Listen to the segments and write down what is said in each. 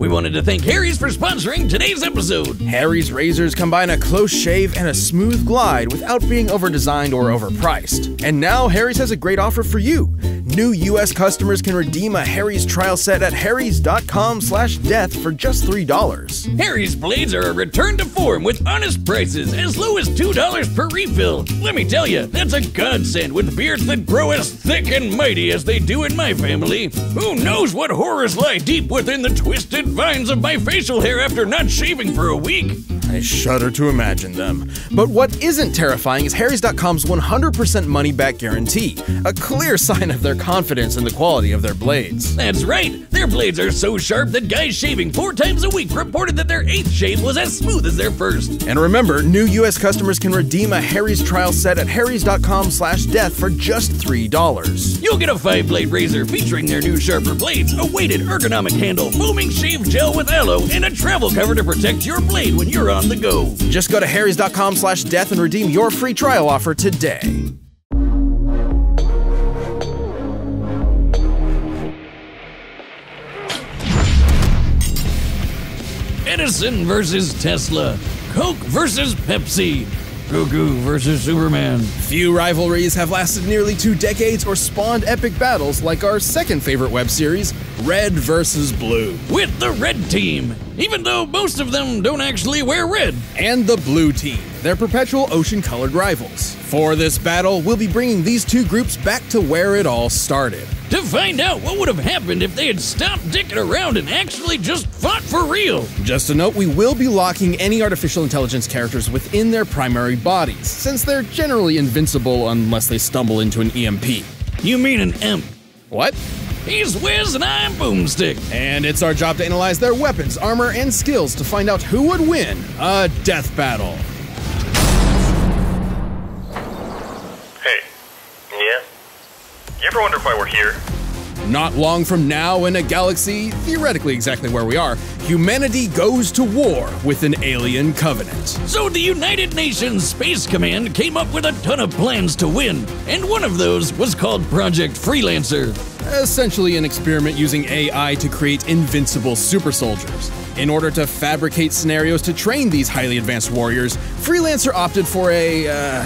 We wanted to thank Harry's for sponsoring today's episode. Harry's razors combine a close shave and a smooth glide without being over-designed or overpriced. And now Harry's has a great offer for you. New US customers can redeem a Harry's trial set at harrys.com/death for just $3. Harry's blades are a return to form with honest prices as low as $2 per refill. Let me tell you, that's a godsend with beards that grow as thick and mighty as they do in my family. Who knows what horrors lie deep within the twisted vines of my facial hair after not shaving for a week? I shudder to imagine them. But what isn't terrifying is Harrys.com's 100% money-back guarantee, a clear sign of their confidence in the quality of their blades. That's right! Their blades are so sharp that guys shaving 4 times a week reported that their 8th shave was as smooth as their first. And remember, new US customers can redeem a Harry's trial set at harrys.com/death for just $3. You'll get a 5-blade razor featuring their new sharper blades, a weighted ergonomic handle, foaming shave gel with aloe, and a travel cover to protect your blade when you're on the go. Just go to harrys.com/death and redeem your free trial offer today. Edison versus Tesla. Coke versus Pepsi. Goku versus Superman. Few rivalries have lasted nearly 2 decades or spawned epic battles like our second favorite web series, Red versus Blue. With the red team, even though most of them don't actually wear red. And the blue team, their perpetual ocean-colored rivals. For this battle, we'll be bringing these two groups back to where it all started. To find out what would have happened if they had stopped dicking around and actually just fought for real. Just a note, we will be locking any artificial intelligence characters within their primary bodies, since they're generally invincible unless they stumble into an EMP. You mean an imp? What? He's Wiz and I'm Boomstick. And it's our job to analyze their weapons, armor, and skills to find out who would win a death battle. Hey. Yeah? You ever wonder why we're here? Not long from now, in a galaxy theoretically exactly where we are, humanity goes to war with an alien covenant. So the United Nations Space Command came up with a ton of plans to win, and one of those was called Project Freelancer. Essentially an experiment using AI to create invincible super soldiers. In order to fabricate scenarios to train these highly advanced warriors, Freelancer opted for a,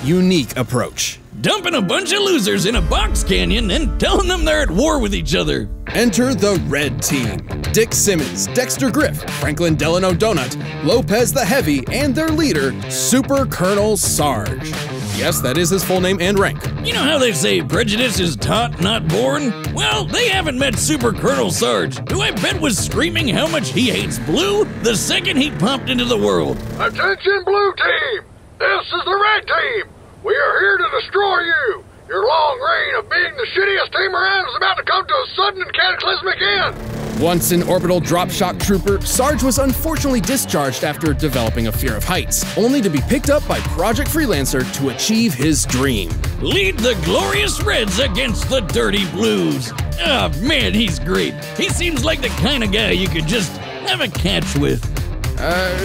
unique approach. Dumping a bunch of losers in a box canyon and telling them they're at war with each other. Enter the Red Team. Dick Simmons, Dexter Griff, Franklin Delano Donut, Lopez the Heavy, and their leader, Super Colonel Sarge. Yes, that is his full name and rank. You know how they say prejudice is taught, not born? Well, they haven't met Super Colonel Sarge, who I bet was screaming how much he hates Blue the second he popped into the world. Attention, Blue Team! This is the Red Team! We are here to destroy you! Your long reign of being the shittiest team around is about to come to a sudden and cataclysmic end! Once an orbital drop shock trooper, Sarge was unfortunately discharged after developing a fear of heights, only to be picked up by Project Freelancer to achieve his dream. Lead the glorious Reds against the dirty Blues. Ah, man, he's great. He seems like the kind of guy you could just have a catch with.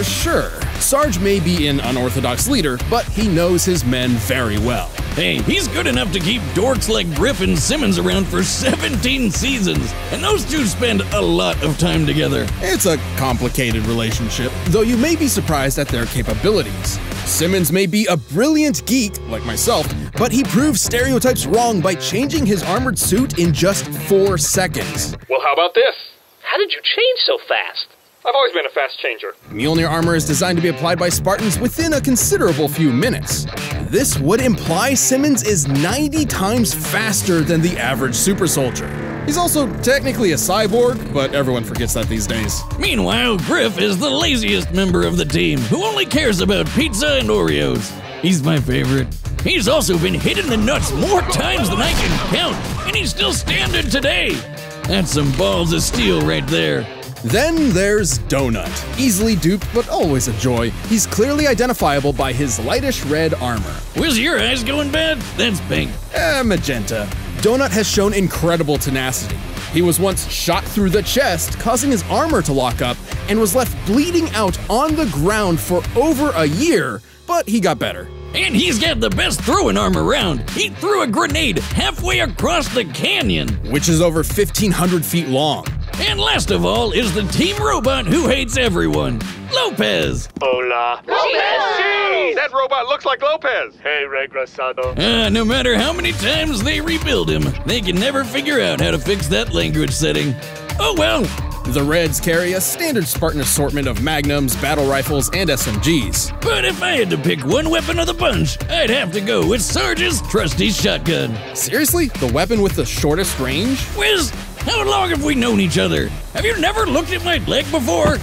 Sure. Sarge may be an unorthodox leader, but he knows his men very well. Hey, he's good enough to keep dorks like Griff and Simmons around for 17 seasons, and those two spend a lot of time together. It's a complicated relationship, though you may be surprised at their capabilities. Simmons may be a brilliant geek, like myself, but he proves stereotypes wrong by changing his armored suit in just 4 seconds. Well, how about this? How did you change so fast? I've always been a fast changer. Mjolnir armor is designed to be applied by Spartans within a considerable few minutes. This would imply Simmons is 90 times faster than the average super soldier. He's also technically a cyborg, but everyone forgets that these days. Meanwhile, Griff is the laziest member of the team, who only cares about pizza and Oreos. He's my favorite. He's also been hit in the nuts more times than I can count, and he's still standing today. That's some balls of steel right there. Then there's Donut. Easily duped, but always a joy. He's clearly identifiable by his lightish red armor. Was your eyes going bad? That's pink. Magenta. Donut has shown incredible tenacity. He was once shot through the chest, causing his armor to lock up, and was left bleeding out on the ground for over a year, but he got better. And he's got the best throwing arm around. He threw a grenade halfway across the canyon, which is over 1,500 feet long. And last of all is the team robot who hates everyone, Lopez. Hola. Hey, that robot looks like Lopez. Hey, regresado. No matter how many times they rebuild him, they can never figure out how to fix that language setting. Oh well. The Reds carry a standard Spartan assortment of magnums, battle rifles, and SMGs. But if I had to pick one weapon of the bunch, I'd have to go with Sarge's trusty shotgun. Seriously? The weapon with the shortest range? Wiz, how long have we known each other? Have you never looked at my leg before?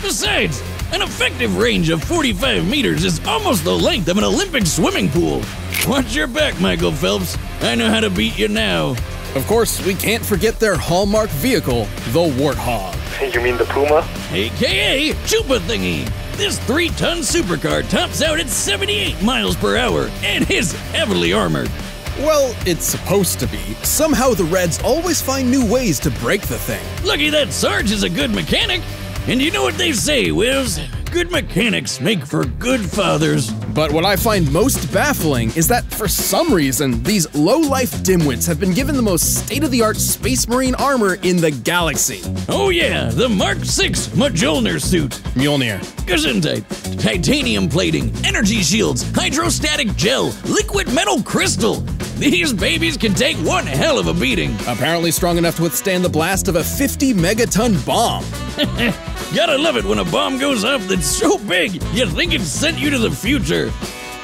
Besides, an effective range of 45 meters is almost the length of an Olympic swimming pool. Watch your back, Michael Phelps. I know how to beat you now. Of course, we can't forget their hallmark vehicle, the Warthog. You mean the Puma? AKA Chupa Thingy. This 3-ton supercar tops out at 78 miles per hour and is heavily armored. Well, it's supposed to be. Somehow the Reds always find new ways to break the thing. Lucky that Sarge is a good mechanic. And you know what they say, Wiz? Good mechanics make for good fathers. But what I find most baffling is that, for some reason, these low-life dimwits have been given the most state-of-the-art Space Marine armor in the galaxy. Oh yeah, the Mark VI Mjolnir suit. Mjolnir. Gesundheit. Titanium plating, energy shields, hydrostatic gel, liquid metal crystal. These babies can take one hell of a beating. Apparently strong enough to withstand the blast of a 50-megaton bomb. Gotta love it when a bomb goes off that's so big you think it sent you to the future.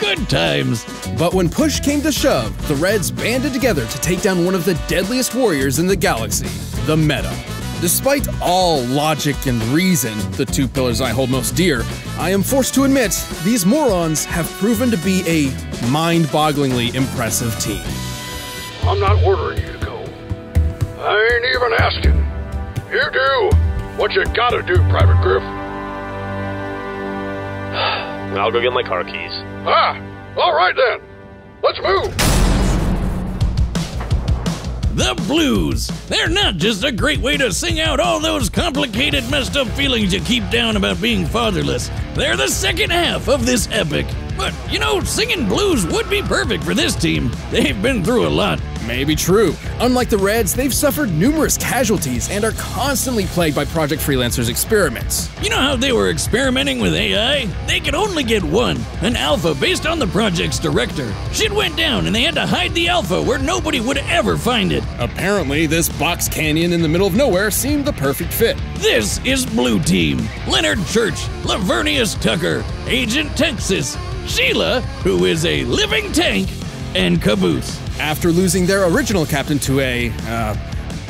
Good times. But when push came to shove, the Reds banded together to take down one of the deadliest warriors in the galaxy, the Meta. Despite all logic and reason, the two pillars I hold most dear, I am forced to admit these morons have proven to be a mind-bogglingly impressive team. I'm not ordering you to go. I ain't even asking. You do what you gotta do, Private Griff. I'll go get my car keys. All right then. Let's move. The blues. They're not just a great way to sing out all those complicated, messed up feelings you keep down about being fatherless. They're the second half of this epic. But, you know, singing blues would be perfect for this team. They've been through a lot. Maybe true. Unlike the Reds, they've suffered numerous casualties and are constantly plagued by Project Freelancer's experiments. You know how they were experimenting with AI? They could only get one, an alpha based on the project's director. Shit went down and they had to hide the alpha where nobody would ever find it. Apparently, this box canyon in the middle of nowhere seemed the perfect fit. This is Blue Team. Leonard Church, Lavernius Tucker, Agent Texas, SHEILA, who is a living tank, and Caboose. After losing their original captain to a,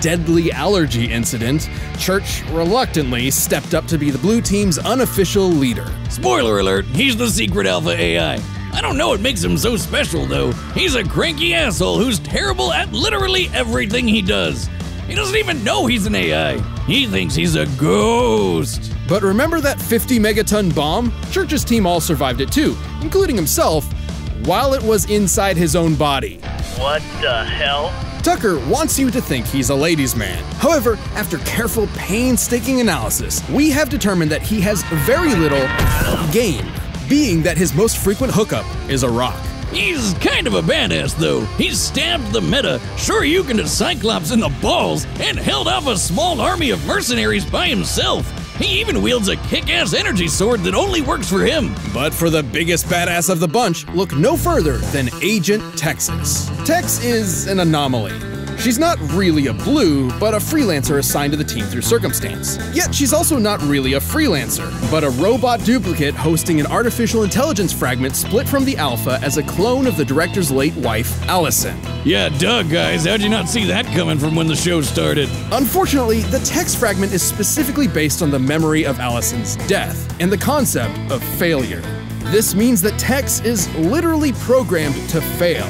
deadly allergy incident, Church reluctantly stepped up to be the Blue Team's unofficial leader. Spoiler alert, he's the secret alpha AI. I don't know what makes him so special, though. He's a cranky asshole who's terrible at literally everything he does. He doesn't even know he's an AI. He thinks he's a ghost. But remember that 50-megaton bomb? Church's team all survived it too, including himself, while it was inside his own body. What the hell? Tucker wants you to think he's a ladies' man. However, after careful, painstaking analysis, we have determined that he has very little game, being that his most frequent hookup is a rock. He's kind of a badass, though. He stabbed the Meta, Shoryuken to Cyclops in the balls, and held off a small army of mercenaries by himself. He even wields a kick-ass energy sword that only works for him. But for the biggest badass of the bunch, look no further than Agent Texas. Tex is an anomaly. She's not really a blue, but a freelancer assigned to the team through circumstance. Yet she's also not really a freelancer, but a robot duplicate hosting an artificial intelligence fragment split from the alpha as a clone of the director's late wife, Allison. Yeah, duh, guys. How'd you not see that coming from when the show started? Unfortunately, the Tex fragment is specifically based on the memory of Allison's death and the concept of failure. This means that Tex is literally programmed to fail.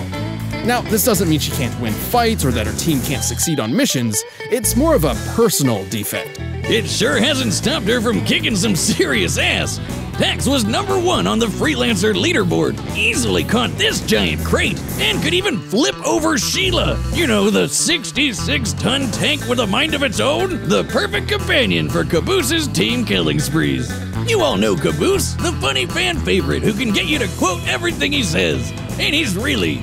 Now, this doesn't mean she can't win fights or that her team can't succeed on missions. It's more of a personal defect. It sure hasn't stopped her from kicking some serious ass. Tex was #1 on the freelancer leaderboard, easily caught this giant crate, and could even flip over SHEILA. You know, the 66-ton tank with a mind of its own? The perfect companion for Caboose's team killing sprees. You all know Caboose, the funny fan favorite who can get you to quote everything he says. And he's really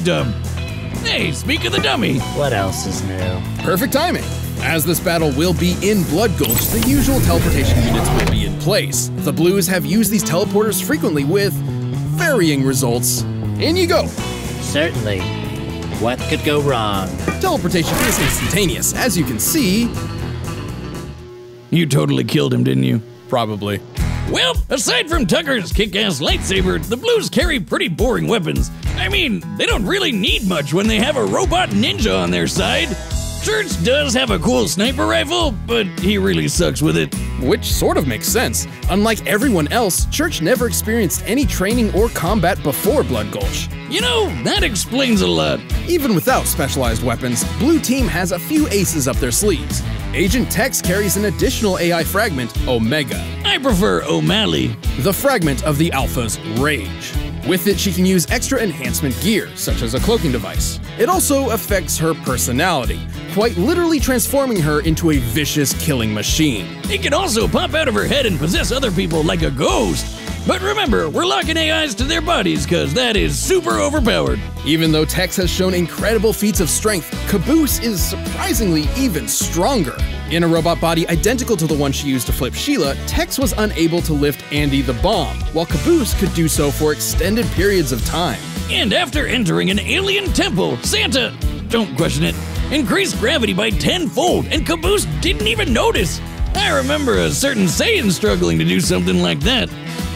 dumb. Hey, speak of the dummy. What else is new? Perfect timing. As this battle will be in Blood Gulch, the usual teleportation units will be in place. The Blues have used these teleporters frequently with varying results. In you go. Certainly. What could go wrong? Teleportation is instantaneous, as you can see. You totally killed him, didn't you? Probably. Well, aside from Tucker's kick-ass lightsaber, the Blues carry pretty boring weapons. I mean, they don't really need much when they have a robot ninja on their side. Church does have a cool sniper rifle, but he really sucks with it. Which sort of makes sense. Unlike everyone else, Church never experienced any training or combat before Blood Gulch. You know, that explains a lot. Even without specialized weapons, Blue Team has a few aces up their sleeves. Agent Tex carries an additional AI fragment, Omega. I prefer O'Malley. The fragment of the Alpha's rage. With it, she can use extra enhancement gear, such as a cloaking device. It also affects her personality, quite literally transforming her into a vicious killing machine. It can also pop out of her head and possess other people like a ghost. But remember, we're locking AIs to their bodies because that is super overpowered. Even though Tex has shown incredible feats of strength, Caboose is surprisingly even stronger. In a robot body identical to the one she used to flip SHEILA, Tex was unable to lift Andy the Bomb, while Caboose could do so for extended periods of time. And after entering an alien temple, Santa, don't question it, increased gravity by 10-fold, and Caboose didn't even notice. I remember a certain Saiyan struggling to do something like that.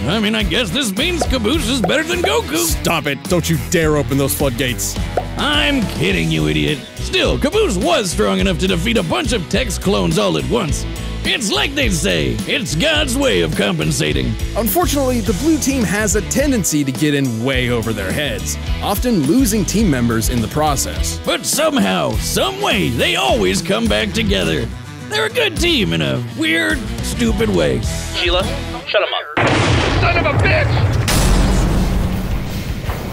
I mean, I guess this means Caboose is better than Goku. Stop it! Don't you dare open those floodgates. I'm kidding, you idiot. Still, Caboose was strong enough to defeat a bunch of Tex clones all at once. It's like they say, it's God's way of compensating. Unfortunately, the Blue Team has a tendency to get in way over their heads, often losing team members in the process. But somehow, some way, they always come back together. They're a good team in a weird, stupid way. SHEILA, shut him up. Son of a bitch!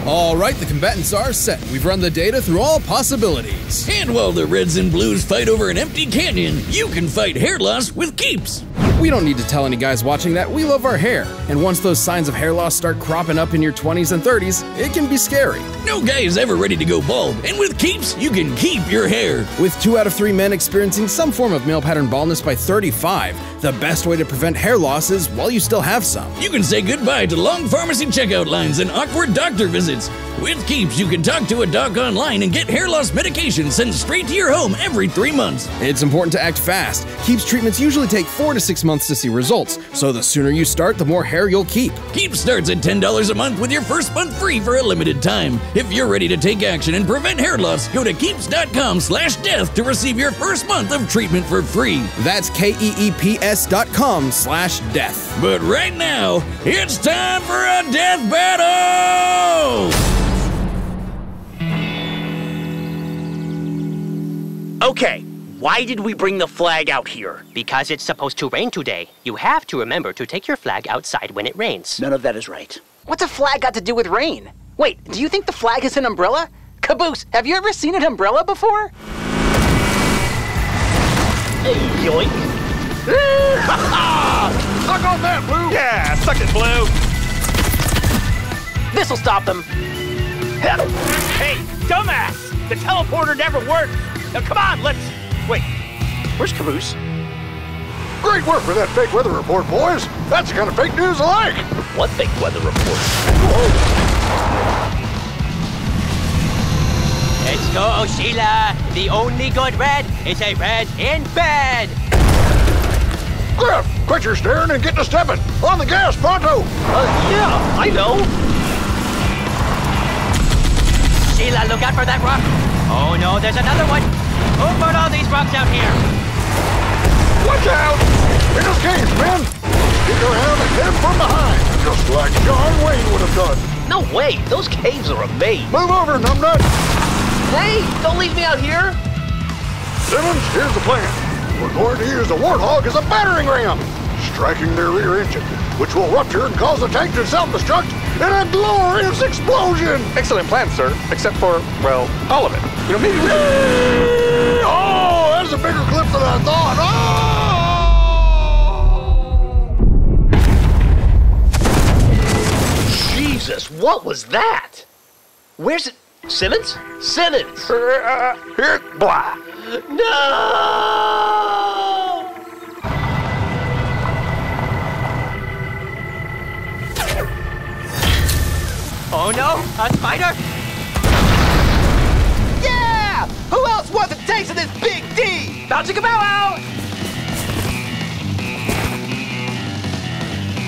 All right, the combatants are set. We've run the data through all possibilities. And while the Reds and Blues fight over an empty canyon, you can fight hair loss with keeps. We don't need to tell any guys watching that we love our hair. And once those signs of hair loss start cropping up in your 20s and 30s, it can be scary. No guy is ever ready to go bald, and with keeps, you can keep your hair. With 2 out of 3 men experiencing some form of male pattern baldness by 35, the best way to prevent hair loss is while you still have some. You can say goodbye to long pharmacy checkout lines and awkward doctor visits. With Keeps, you can talk to a doc online and get hair loss medication sent straight to your home every 3 months. It's important to act fast. Keeps treatments usually take 4 to 6 months to see results, so the sooner you start, the more hair you'll keep. Keeps starts at $10 a month with your first month free for a limited time. If you're ready to take action and prevent hair loss, go to keeps.com/death to receive your first month of treatment for free. That's KEEPS.com/death. But right now, it's time for a death battle! Okay, why did we bring the flag out here? Because it's supposed to rain today. You have to remember to take your flag outside when it rains. None of that is right. What's a flag got to do with rain? Wait, do you think the flag is an umbrella? Caboose, have you ever seen an umbrella before? Hey, yoink. Suck on that, Blue! Yeah, suck it, Blue. This'll stop them. Hey, dumbass! The teleporter never worked. Now come on, let's... Wait, where's Caboose? Great work for that fake weather report, boys. That's the kind of fake news I like. What fake weather report? Let's go, SHEILA. The only good red is a red in bed. Griff, quit your staring and get to stepping. On the gas, pronto. Yeah, I know. SHEILA, look out for that rock. Oh no, there's another one. Who put all these rocks out here? Watch out! In this case, men! Stick around and hit him from behind, just like John Wayne would have done. No way, those caves are amazing. Move over, numbnut! Hey, don't leave me out here. Simmons, here's the plan. We're going to use the Warthog as a battering ram, striking their rear engine, which will rupture and cause the tank to self-destruct in a glorious explosion! Excellent plan, sir. Except for, well, all of it. You know, maybe we could... Oh, that's a bigger clip than I thought! Oh! Jesus, what was that? Where's it? Simmons? Simmons! Here, blah. No! Oh no, a spider! Yeah! Who else wants a taste of this big D? Bouncy Cabello!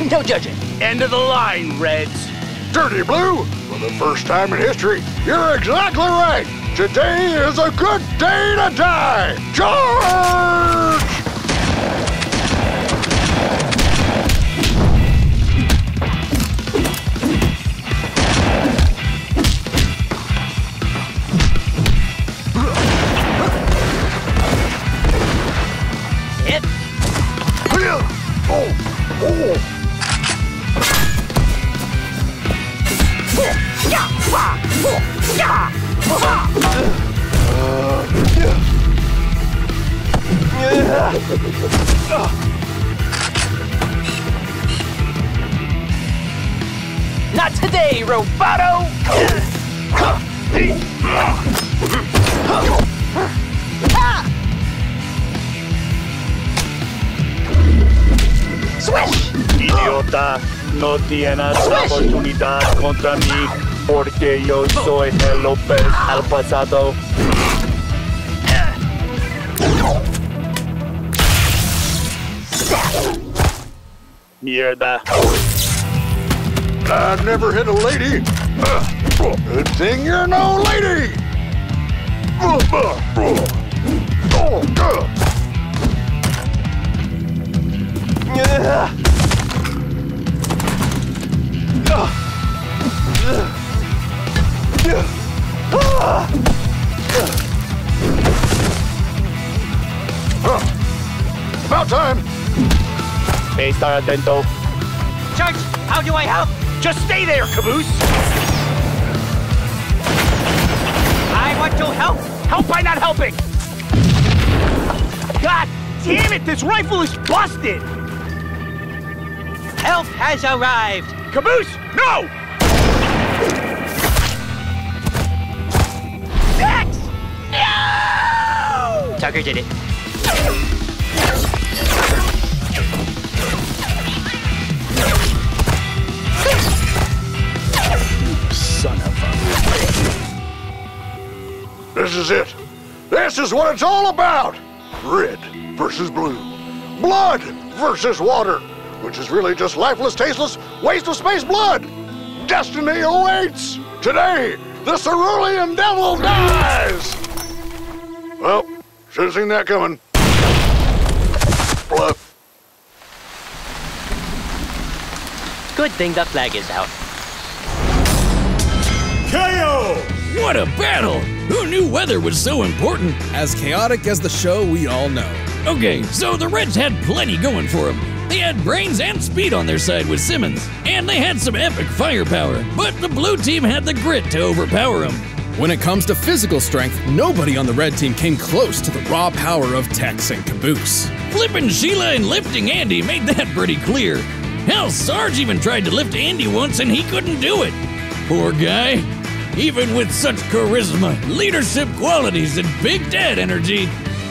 No judging. End of the line, Reds. Dirty Blue, for the first time in history, you're exactly right. Today is a good day to die. Charge! Hit! Not today, Roboto! Swish! Idiota, no tienes oportunidad contra mí porque yo soy el López al pasado. Mierda. I've never hit a lady. Good thing you're no lady. About time. Estar atento. Church, how do I help? Just stay there, Caboose! I want to help! Help by not helping! God damn it, this rifle is busted! Help has arrived! Caboose, no! Dex! No! Tucker did it. Son of a... This is it. This is what it's all about. Red versus blue. Blood versus water. Which is really just lifeless, tasteless, waste of space blood. Destiny awaits. Today, the Cerulean Devil dies. Well, should have seen that coming. Bluff. Good thing the flag is out. KO! What a battle! Who knew weather was so important? As chaotic as the show we all know. Okay, so the Reds had plenty going for them. They had brains and speed on their side with Simmons, and they had some epic firepower, but the blue team had the grit to overpower them. When it comes to physical strength, nobody on the red team came close to the raw power of Tex and Caboose. Flipping SHEILA and lifting Andy made that pretty clear. Hell, Sarge even tried to lift Andy once and he couldn't do it. Poor guy. Even with such charisma, leadership qualities, and Big Dad energy,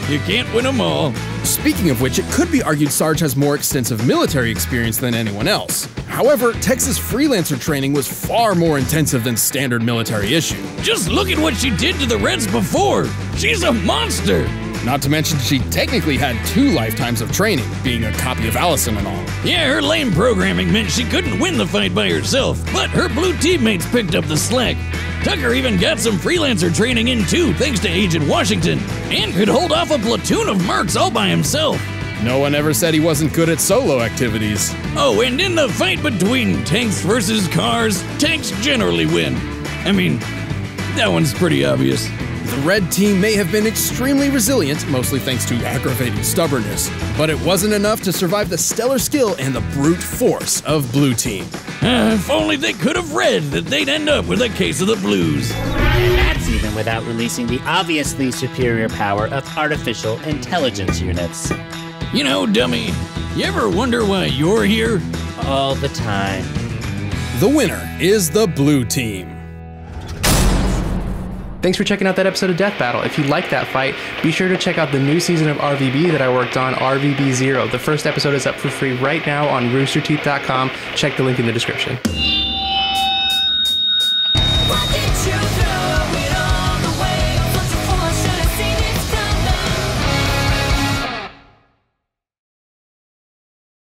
you can't win them all. Speaking of which, it could be argued Sarge has more extensive military experience than anyone else. However, Tex's freelancer training was far more intensive than standard military issue. Just look at what she did to the Reds before. She's a monster. Not to mention she technically had 2 lifetimes of training, being a copy of Allison and all. Yeah, her lame programming meant she couldn't win the fight by herself, but her blue teammates picked up the slack. Tucker even got some freelancer training in too, thanks to Agent Washington, and could hold off a platoon of mercs all by himself. No one ever said he wasn't good at solo activities. Oh, and in the fight between tanks versus cars, tanks generally win. I mean, that one's pretty obvious. The red team may have been extremely resilient, mostly thanks to aggravating stubbornness, but it wasn't enough to survive the stellar skill and the brute force of blue team. If only they could have read that they'd end up with a case of the blues. And that's even without releasing the obviously superior power of artificial intelligence units. You know, dummy, you ever wonder why you're here? All the time. The winner is the blue team. Thanks for checking out that episode of Death Battle. If you like that fight, be sure to check out the new season of RVB that I worked on, RVB 0. The first episode is up for free right now on roosterteeth.com. Check the link in the description.